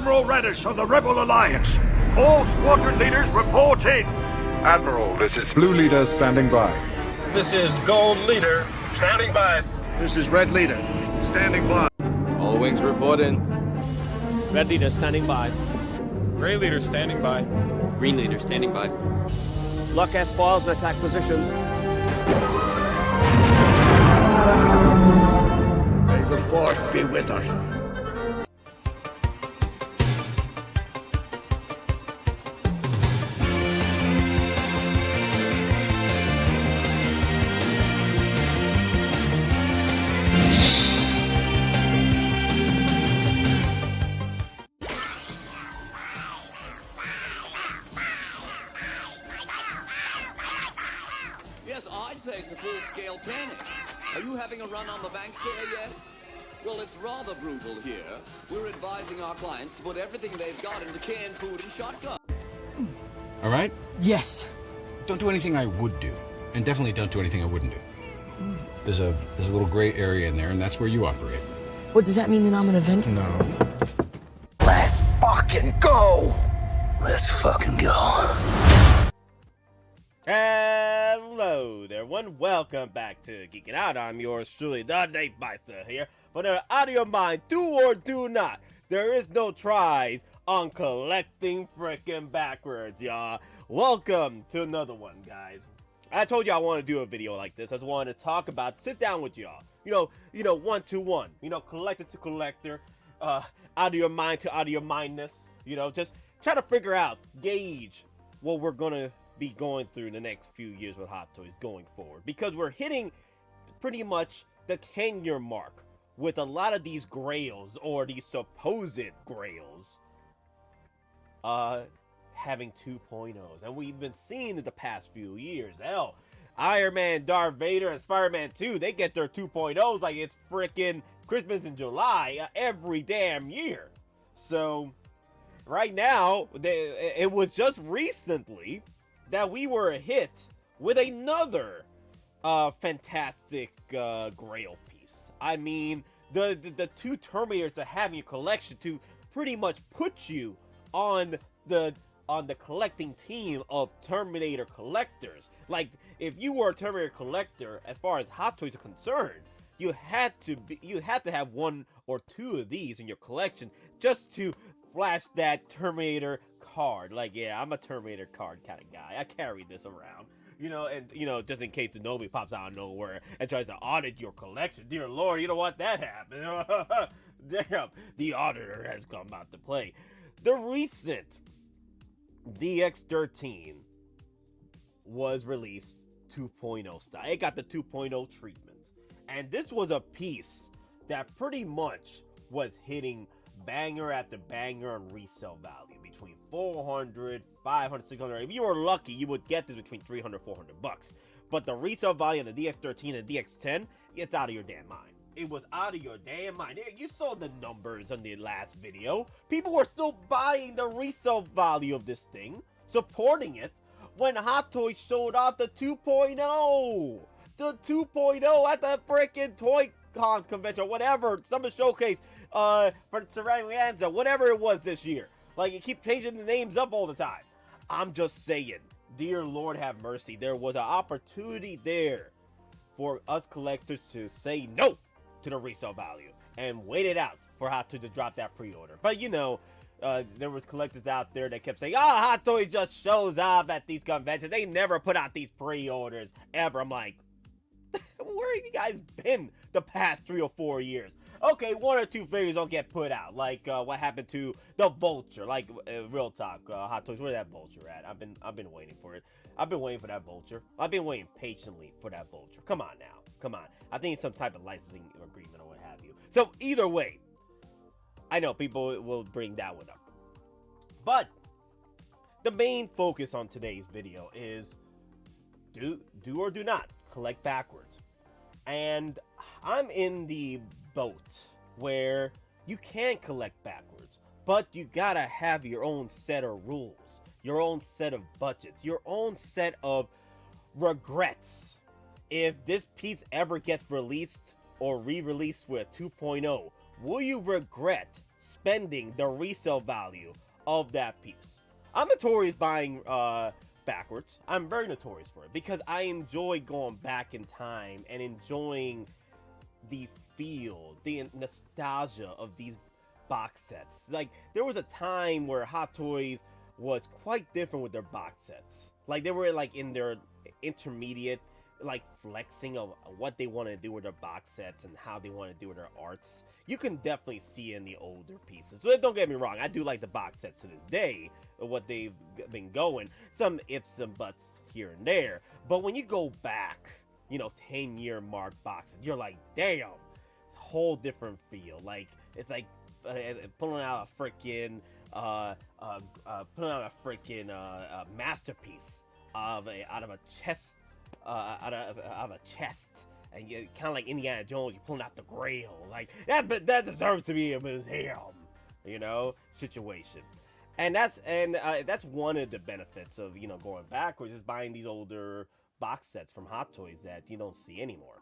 Admiral Radish of the Rebel Alliance. All squadron leaders report in. Admiral, this is Blue Leader standing by. This is Gold Leader, standing by. This is Red Leader, standing by. All wings report in. Red Leader standing by. Gray Leader standing by. Green Leader standing by. Lock S-files and attack positions. May the Force be with us. Yes, I'd say it's a full-scale panic. Are you having a run on the bank scare yet? Well, it's rather brutal here. We're advising our clients to put everything they've got into canned food and shotgun. All right? Yes. Don't do anything I would do, and definitely don't do anything I wouldn't do. There's a little gray area in there, and that's where you operate. What, does that mean that I'm an Avenger? No. Let's fucking go. Let's fucking go. Hello there, everyone. Welcome back to Geekin Out. I'm yours truly, the Nate Myster here. But out of your mind, do or do not. There is no tries on collecting frickin' backwards, y'all. Welcome to another one, guys. I told you I want to do a video like this. I just wanted to talk about, sit down with y'all. You know, one-to-one. You know, collector to collector. Out of your mind to out of your mindness. You know, just try to figure out, gauge what we're gonna be going through in the next few years with Hot Toys going forward, because we're hitting pretty much the 10-year mark with a lot of these grails, or these supposed grails, having 2.0s, and we've been seeing in the past few years. Hell, Iron Man, Darth Vader, and Spider-Man 2, they get their 2.0s like it's freaking Christmas in July every damn year. So right now, it was just recently that we were hit with another fantastic grail piece. I mean, the two Terminators to have in your collection to pretty much put you on the collecting team of Terminator collectors. Like, if you were a Terminator collector, as far as Hot Toys are concerned, you had to have one or two of these in your collection just to flash that Terminator card. Like, yeah, I'm a Terminator card kind of guy. I carry this around, you know, and just in case the Nobi pops out of nowhere and tries to audit your collection. Dear Lord, you don't want that happen. Damn, the auditor has come out to play. The recent DX13 was released 2.0 style. It got the 2.0 treatment, and this was a piece that pretty much was hitting banger after banger on resale value between 400, 500, 600. If you were lucky, you would get this between 300, 400 bucks. But the resale value on the DX13 and DX10, it's out of your damn mind. It was out of your damn mind. You saw the numbers on the last video. People were still buying the resale value of this thing, supporting it, when Hot Toys showed off the 2.0. The 2.0 at the freaking Toy Con convention, whatever, Summer Showcase, for Ceramic, whatever it was this year. Like, you keep changing the names up all the time. I'm just saying, dear Lord have mercy, there was an opportunity there for us collectors to say no to the resale value and wait it out for Hot Toys to drop that pre-order. But there was collectors out there that kept saying, Hot Toys just shows up at these conventions. They never put out these pre-orders ever. I'm like, where have you guys been the past 3 or 4 years? Okay, 1 or 2 figures don't get put out, like what happened to the Vulture. Like, real talk, Hot Toys, where's that Vulture at? I've been waiting for it. I've been waiting for that Vulture. I've been waiting patiently for that Vulture. Come on now, come on. I think it's some type of licensing agreement or what have you. So either way, I know people will bring that one up, but the main focus on today's video is do or do not collect backwards. And I'm in the boat where you can collect backwards, but you gotta have your own set of rules, your own set of budgets, your own set of regrets. If this piece ever gets released or re-released with 2.0, will you regret spending the resale value of that piece. I'm notorious buying backwards. I'm very notorious for it because I enjoy going back in time and enjoying the feel, the nostalgia of these box sets. Like, there was a time where Hot Toys was quite different with their box sets. Like, they were like in their intermediate, like, flexing of what they want to do with their box sets and how they want to do with their arts. You can definitely see in the older pieces. So don't get me wrong, I do like the box sets to this day, what they've been going. Some ifs and buts here and there. But when you go back, 10-year mark boxes, you're like, damn, whole different feel. Like, it's like pulling out a freaking masterpiece out of a chest, out of a chest, and you kind of like Indiana Jones, you're pulling out the Grail, like that. But that deserves to be a museum, situation. And that's one of the benefits of going backwards, is buying these older box sets from Hot Toys that you don't see anymore.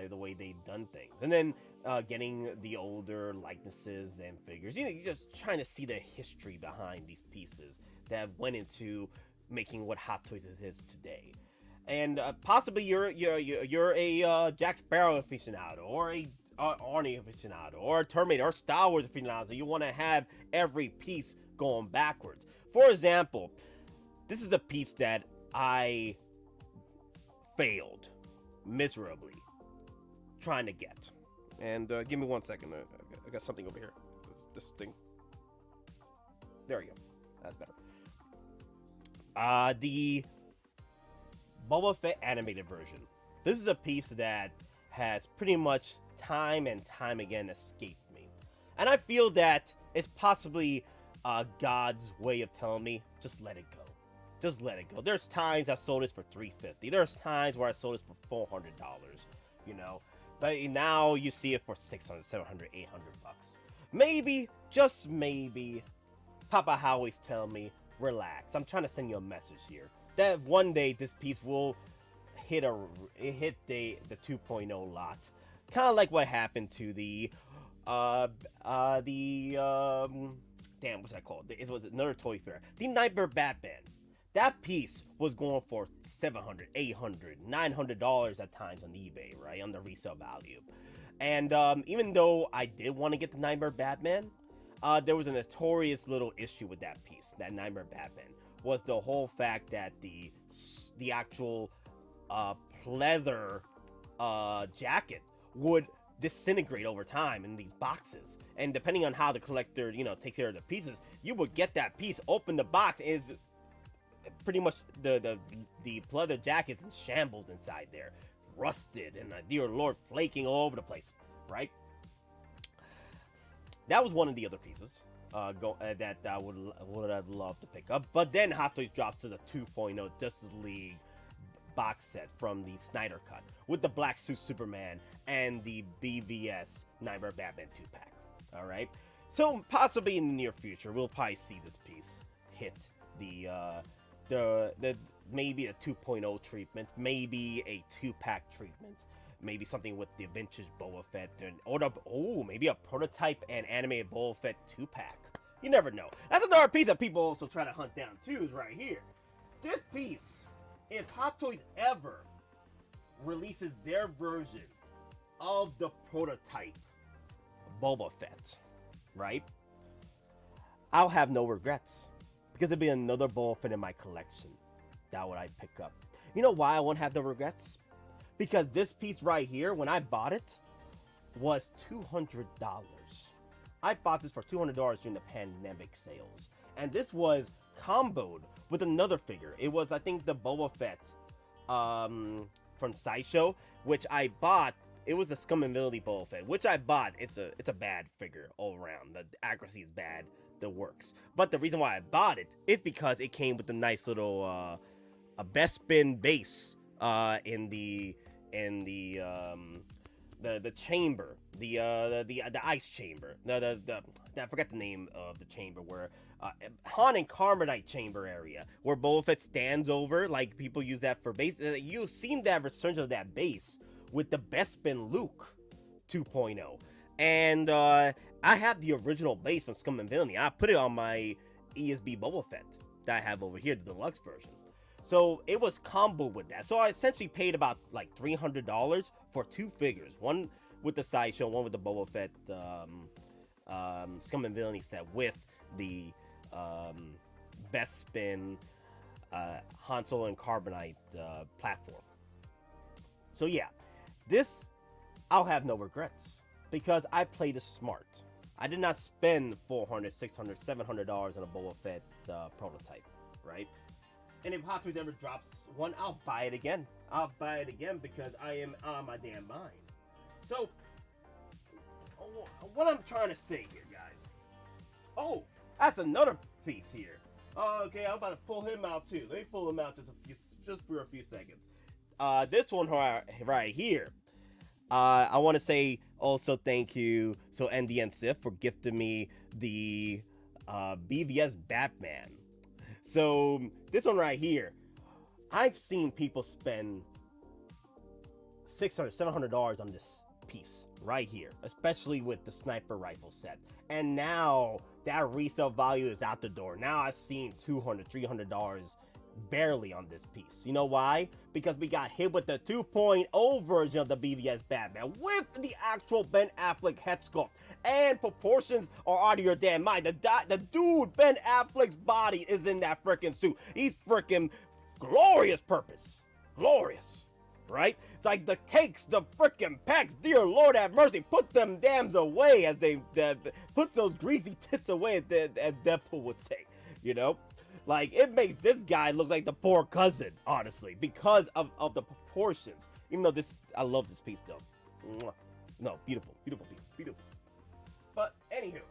The way they've done things, and then getting the older likenesses and figures. You're just trying to see the history behind these pieces that went into making what Hot Toys is today. And possibly you're a Jack Sparrow aficionado, or a Arnie aficionado, or a Terminator, or Star Wars aficionado. You want to have every piece going backwards. For example, this is a piece that I failed miserably trying to get. And give me 1 second. I got something over here. This thing. There we go. That's better. The Boba Fett animated version. This is a piece that has pretty much time and time again escaped me. And I feel that it's possibly God's way of telling me, just let it go. Just let it go. There's times I sold this for $350. There's times where I sold this for $400, But now you see it for $600, $700, $800. Maybe, just maybe, Papa Howie's telling me, relax. I'm trying to send you a message here that one day this piece will hit the 2.0 lot. Kind of like what happened to the damn, what's that called? It was another toy fair. The Nightmare Batman. That piece was going for $700, $800, $900 at times on eBay, right? On the resale value. And even though I did want to get the Nightmare Batman, there was a notorious little issue with that piece, that Nightmare Batman, was the whole fact that the actual pleather jacket would disintegrate over time in these boxes. And depending on how the collector, takes care of the pieces, you would get that piece, open the box, and it's pretty much the pleather jacket's in shambles inside there, rusted, and dear Lord, flaking all over the place, right? That was one of the other pieces that I would have loved to pick up. But then Hot Toys drops to the 2.0 Justice League box set from the Snyder Cut with the Black Suit Superman and the BVS Nightmare Batman 2-pack. All right, so possibly in the near future we'll probably see this piece hit the maybe a 2.0 treatment, maybe a 2-pack treatment. Maybe something with the vintage Boba Fett, or maybe a prototype and animated Boba Fett 2-pack. You never know. That's another piece that people also try to hunt down too, is right here. This piece, if Hot Toys ever releases their version of the prototype Boba Fett, right? I'll have no regrets, because there'll be another Boba Fett in my collection. That would I pick up. You know why I won't have the regrets? Because this piece right here, when I bought it, was $200. I bought this for $200 during the pandemic sales. And this was comboed with another figure. It was, I think, the Boba Fett from Sideshow, which I bought. It was a Scum and Villainy Boba Fett, which I bought. It's a bad figure all around. The accuracy is bad. The works. But the reason why I bought it is because it came with a nice little a Bespin base in the chamber, the ice chamber. I forgot the name of the chamber where Han and Carbonite chamber area where Boba Fett stands over. Like, people use that for base. You've seen that resurgence of that base with the Bespin Luke 2.0. And I have the original base from Scum and Villainy. I put it on my ESB Boba Fett that I have over here, the deluxe version. So it was comboed with that. So I essentially paid about like $300 for 2 figures. One with the Sideshow, one with the Boba Fett Scum and Villainy set with the Best Spin Han Solo and Carbonite platform. So yeah, this, I'll have no regrets because I played it smart. I did not spend $400, $600, $700 on a Boba Fett prototype, right? And if Hot Toys ever drops one, I'll buy it again. I'll buy it again because I am on my damn mind. So, what I'm trying to say here, guys. Oh, that's another piece here. Oh, okay, I'm about to pull him out too. Let me pull him out just for a few seconds. This one right here. I want to say also thank you, NDN Sif, for gifting me the BVS Batman. So this one right here, I've seen people spend $600, $700 on this piece right here, especially with the sniper rifle set. And now that resale value is out the door. Now I've seen $200, $300 barely on this piece. You know why? Because we got hit with the 2.0 version of the BVS Batman with the actual Ben Affleck head sculpt, and proportions are out of your damn mind. The dude, Ben Affleck's body is in that freaking suit. He's freaking glorious purpose. Glorious. Right? Like the cakes, the freaking pecs, dear Lord have mercy, put them dams away, as they put those greasy tits away, as Deadpool would say, you know? Like, it makes this guy look like the poor cousin, honestly, because of the proportions. Even though I love this piece, though. Mwah. No, beautiful, beautiful piece, beautiful. But, anywho,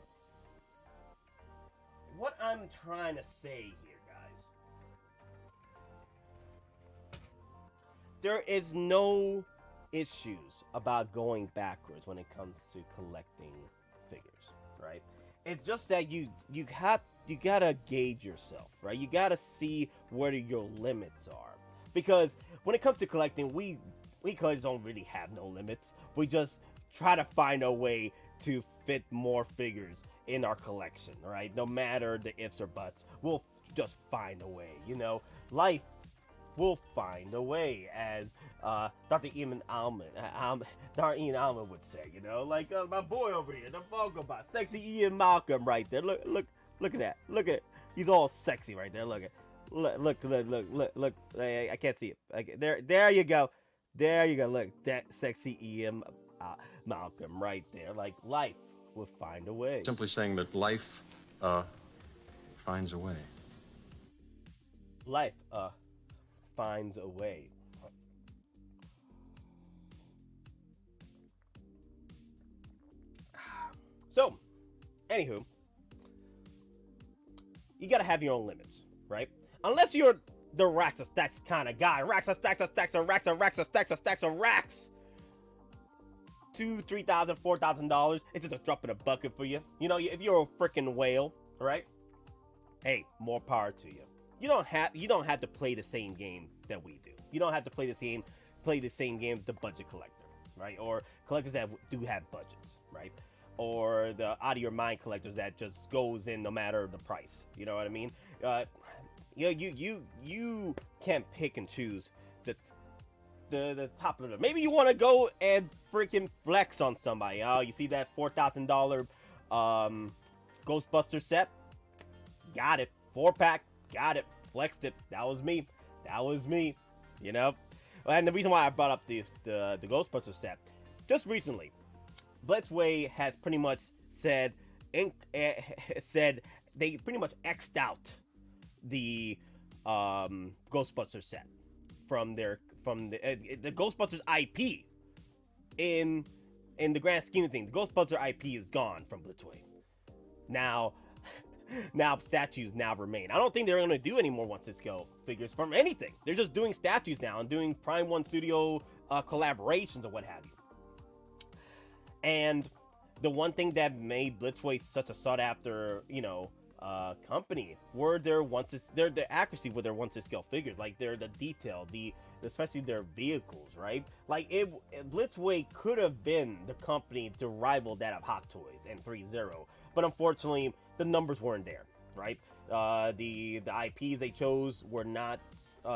what I'm trying to say here, guys, there is no issues about going backwards when it comes to collecting figures, right? It's just that you gotta gauge yourself, right? You gotta see where your limits are, because when it comes to collecting, we collectors don't really have no limits. We just try to find a way to fit more figures in our collection, right? No matter the ifs or buts, we'll just find a way, you know? Life will find a way, as Dr. Ian Alman would say, you know? Like my boy over here, the Vogobot, sexy Ian Malcolm right there. Look at that. Look at it. He's all sexy right there. Look. I can't see it. There you go. There you go. Look, that sexy Ian Malcolm right there. Like, life will find a way. Simply saying that life finds a way. Life finds a way. So, anywho, you gotta have your own limits, right? Unless you're the racks of stacks kind of guy. Racks of stacks of stacks of racks of racks of stacks of stacks of racks. $2,000, $3,000, $4,000. It's just a drop in a bucket for you. You know, if you're a freaking whale, right? Hey, more power to you. You don't have to play the same game that we do. You don't have to play the same game as the budget collector, right? Or collectors that do have budgets, right? Or the out of your mind collectors that just goes in no matter the price. You know what I mean? You can't pick and choose the top of it. Maybe you want to go and freaking flex on somebody. Oh, you see that $4,000 Ghostbuster set? Got it. 4-pack. Got it. Flexed it. That was me. You know? And the reason why I brought up the Ghostbuster set, just recently, Blitzway has pretty much said they pretty much X'd out the Ghostbuster set from the Ghostbusters IP. In the grand scheme of things, the Ghostbuster IP is gone from Blitzway. Now statues now remain. I don't think they're going to do any more 1/6 figures from anything. They're just doing statues now and doing Prime 1 Studio collaborations or what have you. And the one thing that made Blitzway such a sought after, company were their their accuracy with their once to scale figures, like the detail, especially their vehicles, right? Like Blitzway could have been the company to rival that of Hot Toys and 3-0, but unfortunately the numbers weren't there, right? The IPs they chose were not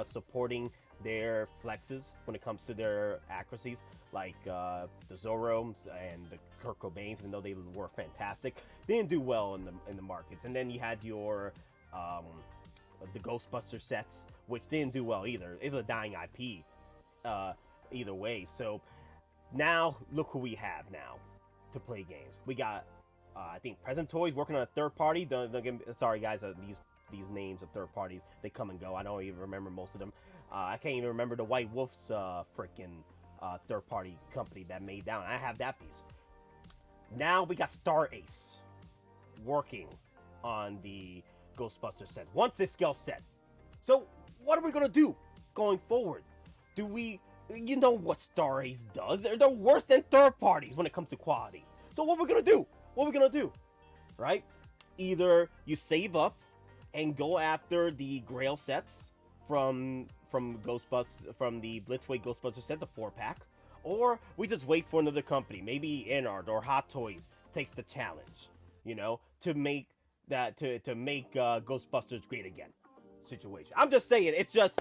supporting their flexes when it comes to their accuracies, like the Zorros and the Kurt Cobains, even though they were fantastic, they didn't do well in the markets. And then you had your the Ghostbuster sets, which didn't do well either. It was a dying IP either way. So now look who we have now to play games. We got I think Present Toys working on a third party. Sorry guys, these names of third parties, they come and go. I don't even remember most of them. I can't even remember the White Wolf's freaking third party company that made that one. I have that piece. Now we got Star Ace working on the Ghostbuster set, once this scale set. So what are we gonna do going forward? Do we, you know what Star Ace does? They're worse than third parties when it comes to quality. So what are we gonna do? What are we gonna do? Right? Either you save up and go after the Grail sets from the Blitzway Ghostbuster set, the 4-pack, or we just wait for another company, maybe Inart or Hot Toys takes the challenge, you know, to make Ghostbusters great again situation. I'm just saying, it's just,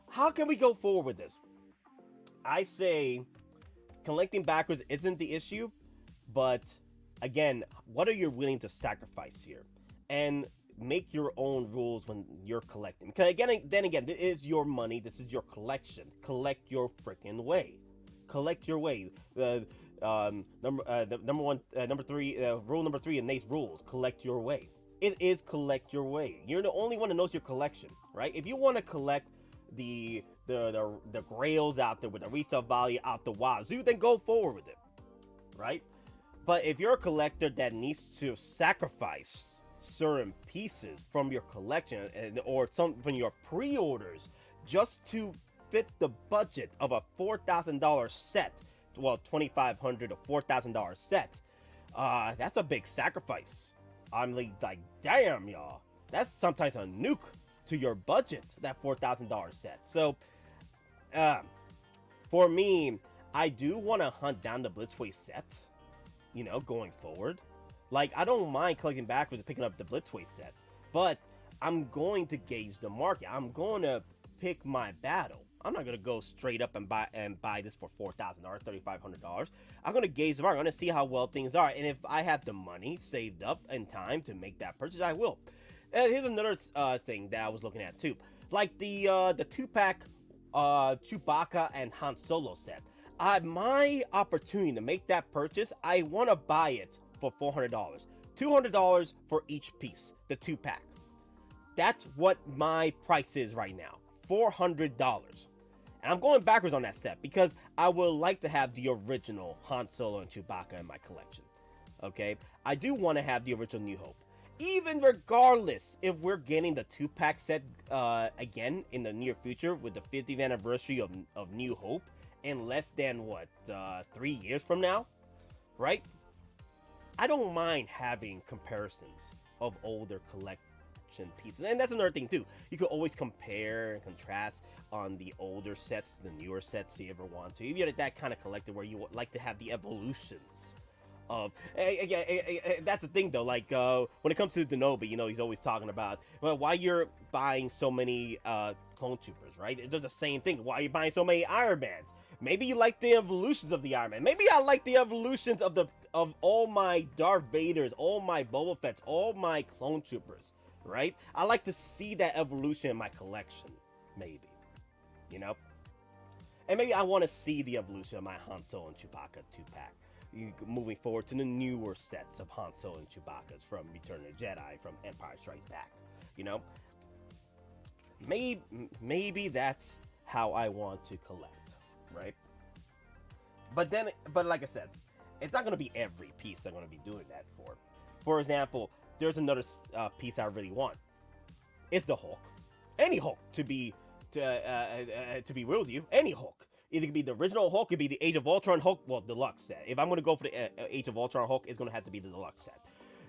how can we go forward with this? I say collecting backwards isn't the issue, but again, what are you willing to sacrifice here? And make your own rules when you're collecting. Because then again, this is your money. This is your collection. Collect your freaking way. Collect your way. Rule number three in Nate's rules: collect your way. It is collect your way. You're the only one that knows your collection, right? If you want to collect the grails out there with the resale value out the wazoo, then go forward with it, right? But if you're a collector that needs to sacrifice certain pieces from your collection or some from your pre-orders just to fit the budget of a $4,000 set, well, $2,500 to $4,000 set, that's a big sacrifice. I'm like damn, y'all, that's sometimes a nuke to your budget, that $4,000 set. So for me, I do want to hunt down the Blitzway set, you know, going forward. Like, I don't mind collecting backwards and picking up the Blitzway set, but I'm going to gauge the market. I'm going to pick my battle. I'm not going to go straight up and buy this for $4,000, $3,500. I'm going to gauge the market. I'm going to see how well things are. And if I have the money saved up in time to make that purchase, I will. And here's another thing that I was looking at too. Like the 2-pack Chewbacca and Han Solo set. My opportunity to make that purchase, I want to buy it for $400. $200 for each piece, the 2-pack. That's what my price is right now, $400. And I'm going backwards on that set because I would like to have the original Han Solo and Chewbacca in my collection. Okay, I do want to have the original New Hope. Even regardless if we're getting the 2-pack set again in the near future with the 50th anniversary of New Hope in less than 3 years from now, right? I don't mind having comparisons of older collection pieces. And that's another thing too. You could always compare and contrast on the older sets, the newer sets if you ever want to. If you're that kind of collector where you would like to have the evolutions of, again, that's the thing though, like when it comes to Denobi, you know, he's always talking about, well, why you're buying so many clone troopers, right? It's the same thing. Why are you buying so many Iron Mans? Maybe you like the evolutions of the Iron Man. Maybe I like the evolutions of all my Darth Vaders, all my Boba Fett's, all my clone troopers, right? I like to see that evolution in my collection, maybe, you know? And maybe I want to see the evolution of my Han Solo and Chewbacca 2-pack. Moving forward to the newer sets of Han Solo and Chewbacca's from Return of the Jedi, from Empire Strikes Back, you know? Maybe that's how I want to collect, right? But like I said, it's not going to be every piece I'm going to be doing that for. For example, there's another piece I really want. It's the Hulk. Any Hulk, to be real with you, any Hulk. Either it could be the original Hulk, it could be the Age of Ultron Hulk, well, deluxe set. If I'm going to go for the Age of Ultron Hulk, it's going to have to be the deluxe set.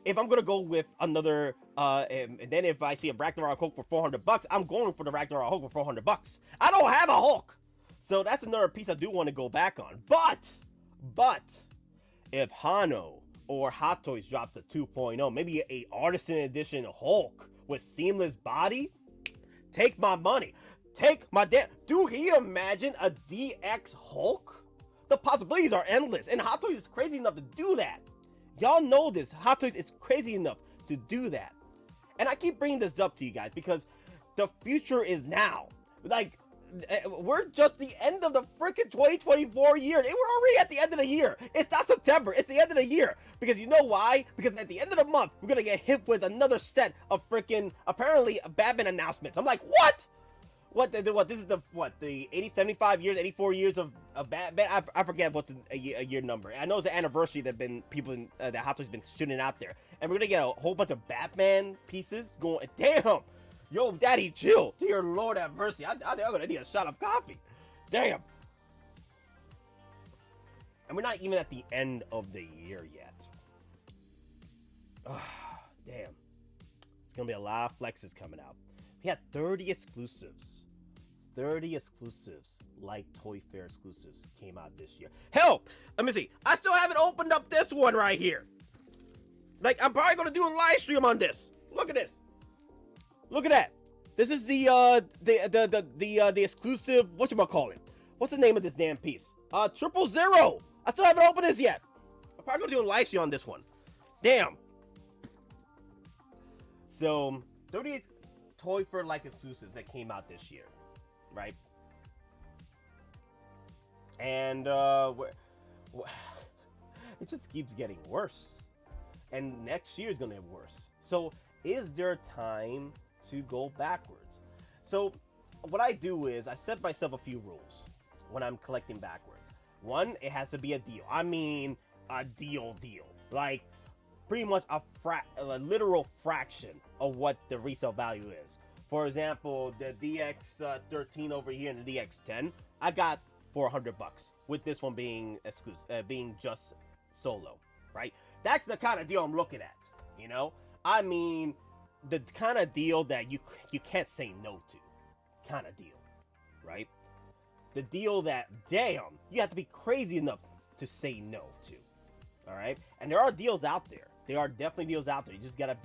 if I'm gonna go with another, and then if I see a Ragnarok Hulk for $400, I'm going for the Ragnarok Hulk for $400. I don't have a Hulk, so that's another piece I do want to go back on. But if Hano or Hot Toys drops a 2.0, maybe a Artisan Edition Hulk with seamless body, take my money. Take my damn. Dude, can you imagine a DX Hulk? The possibilities are endless, and Hot Toys is crazy enough to do that. Y'all know this. Hot Toys is crazy enough to do that. And I keep bringing this up to you guys because the future is now. Like, we're just the end of the freaking 2024 year. We're already at the end of the year. It's not September. It's the end of the year. Because you know why? Because at the end of the month, we're going to get hit with another set of freaking, apparently, Batman announcements. I'm like, what? What? This is the 75 years, 84 years of Batman? I forget what's a year number. I know it's the anniversary that that Hot Toys been shooting out there. And we're going to get a whole bunch of Batman pieces going. Damn. Yo, Daddy, chill. Dear Lord have mercy. I'm gonna need a shot of coffee. Damn. And we're not even at the end of the year yet. Damn. It's gonna be a lot of flexes coming out. We had 30 exclusives. 30 exclusives, like Toy Fair exclusives, came out this year. Hell, let me see. I still haven't opened up this one right here. Like, I'm probably gonna do a live stream on this. Look at this. Look at that. This is the exclusive, whatchamacallit. What's the name of this damn piece? 000. I still haven't opened this yet. I'm probably gonna do a live stream on this one. Damn. So, 30 Toy Fair like exclusives that came out this year, right? And it just keeps getting worse. And next year is gonna get worse. So, is there time to go backwards? So what I do is I set myself a few rules when I'm collecting backwards. One, it has to be a deal. I mean a deal. Like pretty much a literal fraction of what the resale value is. For example, the DX13 over here and the DX10, I got $400 with this one being exclusive, being just solo, right? That's the kind of deal I'm looking at, you know? I mean, the kind of deal that you can't say no to, kind of deal, right? The deal that, damn, you have to be crazy enough to say no to, all right? And there are deals out there. There are definitely deals out there. You just gotta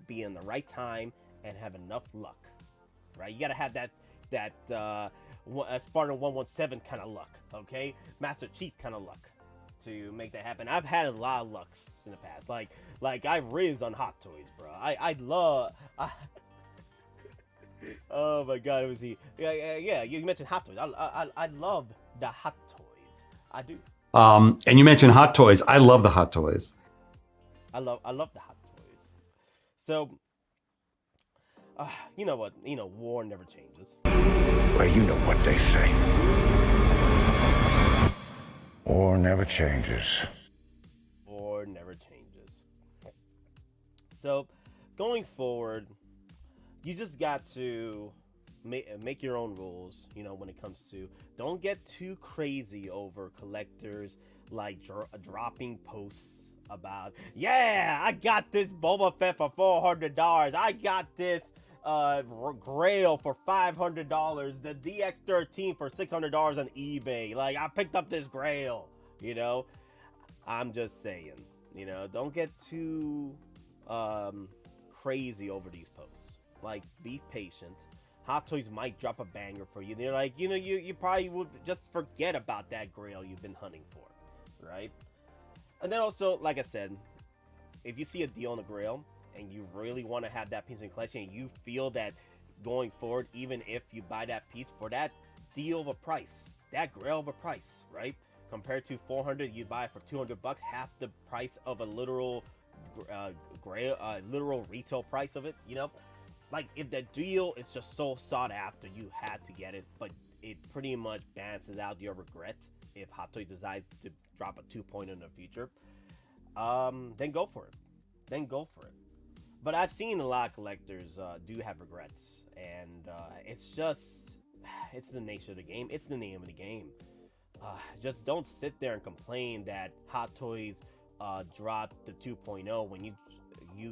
be in the right time and have enough luck, right? You gotta have that Spartan 117 kind of luck, okay? Master Chief kind of luck to make that happen. I've had a lot of lucks in the past. Like I've rizzed on Hot Toys, bro. I love. Oh my God, it was he. Yeah. You mentioned Hot Toys. I love the Hot Toys. I do. And you mentioned Hot Toys. I love the Hot Toys. I love the Hot Toys. So, you know what? You know, war never changes. Well, you know what they say. War never changes. War never changes. So, going forward, you just got to make your own rules, you know, when it comes to, don't get too crazy over collectors like dropping posts about, yeah, I got this Boba Fett for $400. I got this Grail for $500, the DX13 for $600 on eBay. Like, I picked up this Grail, you know. I'm just saying, you know, don't get too crazy over these posts. Like, be patient. Hot Toys might drop a banger for you. They're like, you know, you probably would just forget about that Grail you've been hunting for, right? And then also, like I said, if you see a deal on a Grail and you really want to have that piece in collection, and you feel that going forward, even if you buy that piece for that deal of a price, that Grail of a price, right? Compared to $400, you buy it for $200, half the price of a literal Grail, literal retail price of it, you know? Like, if the deal is just so sought after, you had to get it, but it pretty much balances out your regret if Hot Toys decides to drop a 2.0 in the future, then go for it. Then go for it. But I've seen a lot of collectors do have regrets, and it's the nature of the game. It's the name of the game. Just don't sit there and complain that Hot Toys dropped the 2.0 when you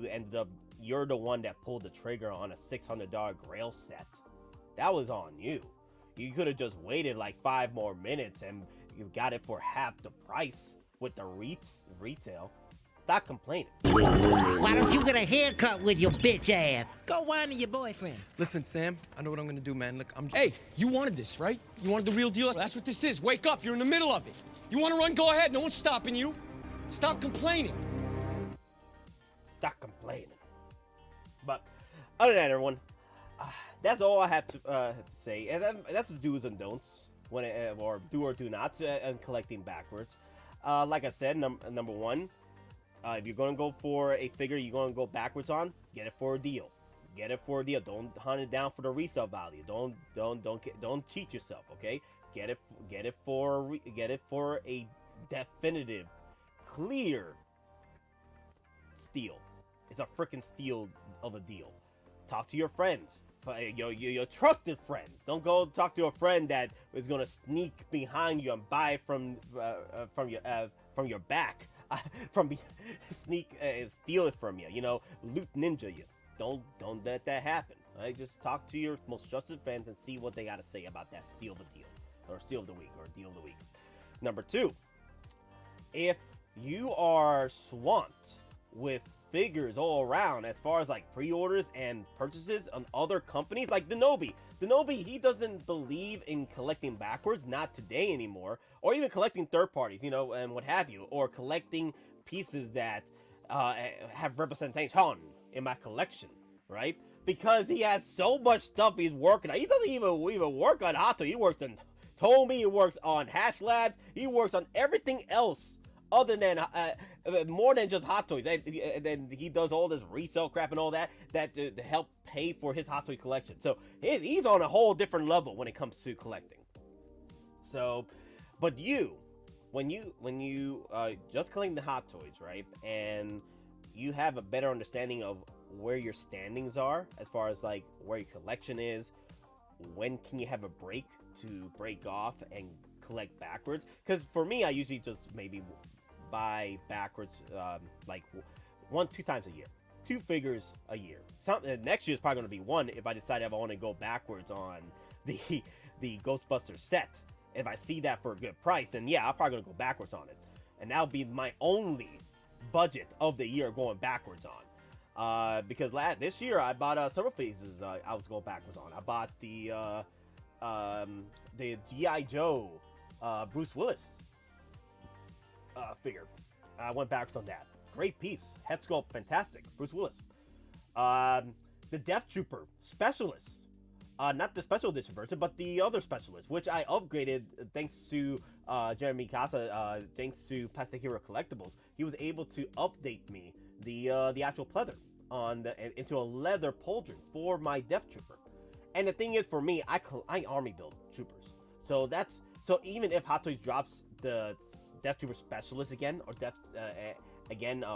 ended up, you're the one that pulled the trigger on a $600 Grail set. That was on you. You could have just waited like 5 more minutes and you got it for half the price with the retail. Stop complaining. Why don't you get a haircut with your bitch ass? Go whine to your boyfriend. Listen, Sam, I know what I'm gonna do, man. Look, Hey, you wanted this, right? You wanted the real deal? That's what this is. Wake up, you're in the middle of it. You wanna run? Go ahead, no one's stopping you. Stop complaining. Stop complaining. But other than that, everyone, that's all I have to say. And that's the do's and don'ts when or do or do nots and collecting backwards. Like I said, number one, if you're going to go for a figure you're going to go backwards on, get it for a deal. Get it for a deal. Don't hunt it down for the resale value. Don't cheat yourself, okay? Get it for a definitive, clear steal. It's a freaking steal of a deal. Talk to your friends, your trusted friends. Don't go talk to a friend that is gonna sneak behind you and buy from your back, steal it from you. You know, loot ninja you. Don't let that happen. Right? Just talk to your most trusted friends and see what they got to say about that steal of the deal, or steal of the week, or deal of the week. Number two, if you are swamped with figures all around as far as like pre-orders and purchases on other companies like Denobi, he doesn't believe in collecting backwards, not today anymore, or even collecting third parties, you know, and what have you, or collecting pieces that have representation in my collection, right? Because he has so much stuff he's working on. He doesn't even work on Hot Toys. He works on Tomy, he works on Hash Labs, he works on everything else other than more than just Hot Toys. And then he does all this resale crap and all that to help pay for his Hot Toy collection. So he's on a whole different level when it comes to collecting. So, but when you just collecting the Hot Toys, right, and you have a better understanding of where your standings are as far as like where your collection is, when can you have a break to break off and collect backwards? Because for me, I usually just maybe buy backwards like 1-2 times a year, 2 figures a year. Next year is probably going to be 1 if I decide I want to go backwards on the Ghostbusters set. If I see that for a good price, then yeah, I'm probably going to go backwards on it, and that'll be my only budget of the year going backwards on. Because this year I bought several phases I was going backwards on. I bought the G.I. Joe Bruce Willis figure. I went backwards on that. Great piece. Head sculpt, fantastic. Bruce Willis. The Death Trooper Specialist. Not the special edition version, but the other specialist, which I upgraded thanks to Jeremy Casa, thanks to Plastic Hero Collectibles. He was able to update me the actual pleather into a leather pauldron for my Death Trooper. And the thing is, for me, I army build troopers. So even if Hot Toys drops the Death Trooper Specialist again, or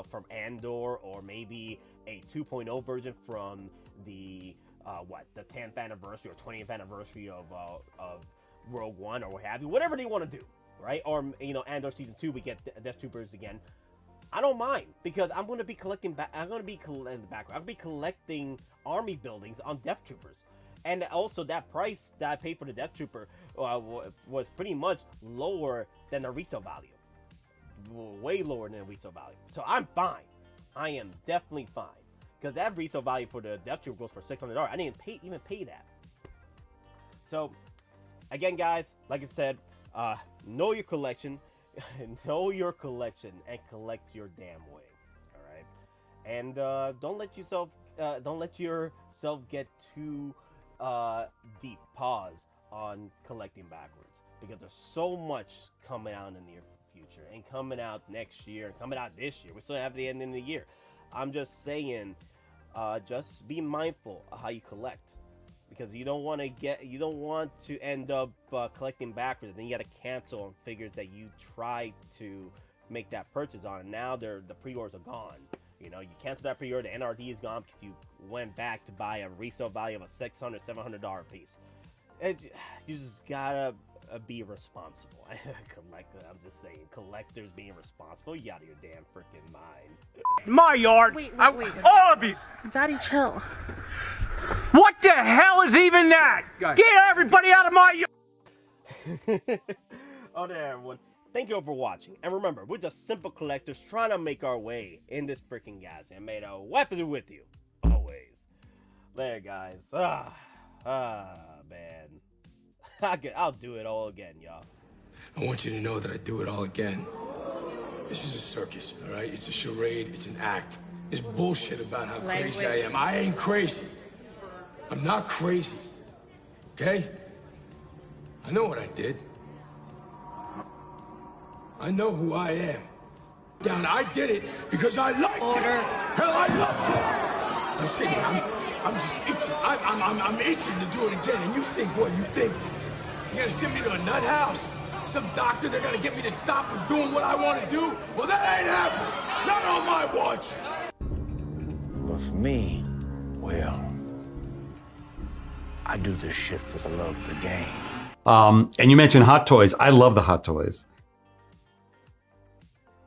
from Andor, or maybe a 2.0 version from the 10th anniversary or 20th anniversary of Rogue One, or what have you, whatever they want to do, right? Or Andor Season 2, we get Death Troopers again. I don't mind, because I'm going to be collecting I'm going to be collecting army buildings on Death Troopers. And also, that price that I paid for the Death Trooper was pretty much lower than the resale value. Way lower than the resale value. So I'm fine. I am definitely fine. Because that resale value for the Death Trooper goes for $600. I didn't even pay that. So, again, guys, like I said, know your collection. Know your collection and collect your damn way. All right? And don't let yourself get too deep pause on collecting backwards, because there's so much coming out in the near future, and coming out next year, and coming out this year. We still have the end of the year. I'm just saying, just be mindful of how you collect, because you don't want to end up collecting backwards, and then you got to cancel on figures that you tried to make that purchase on, and now the pre-orders are gone. You cancel that pre-order, the NRD is gone because you went back to buy a resale value of a $600-$700 piece. You just gotta be responsible. I'm just saying, collectors being responsible. You out of your damn freaking mind. My yard. Wait. All of you. Daddy, chill. What the hell is even that? Get everybody out of my yard. Oh, there, everyone. Thank you all for watching. And remember, we're just simple collectors trying to make our way in this freaking gas. And may the weapons with you. Always. There, guys. Man. I'll do it all again, y'all. I want you to know that I do it all again. This is a circus, all right? It's a charade. It's an act. There's bullshit about how crazy I am. I ain't crazy. I'm not crazy. Okay? I know what I did. I know who I am. Down, I did it because I liked it. Hell, I loved it. I'm saying, I'm just itching. I'm itching to do it again. And you think what? You think you're gonna send me to a nut house? Some doctor, they're gonna get me to stop from doing what I want to do? Well, that ain't happening. Not on my watch. But for me, well, I do this shit for the love of the game. And you mentioned Hot Toys. I love the Hot Toys.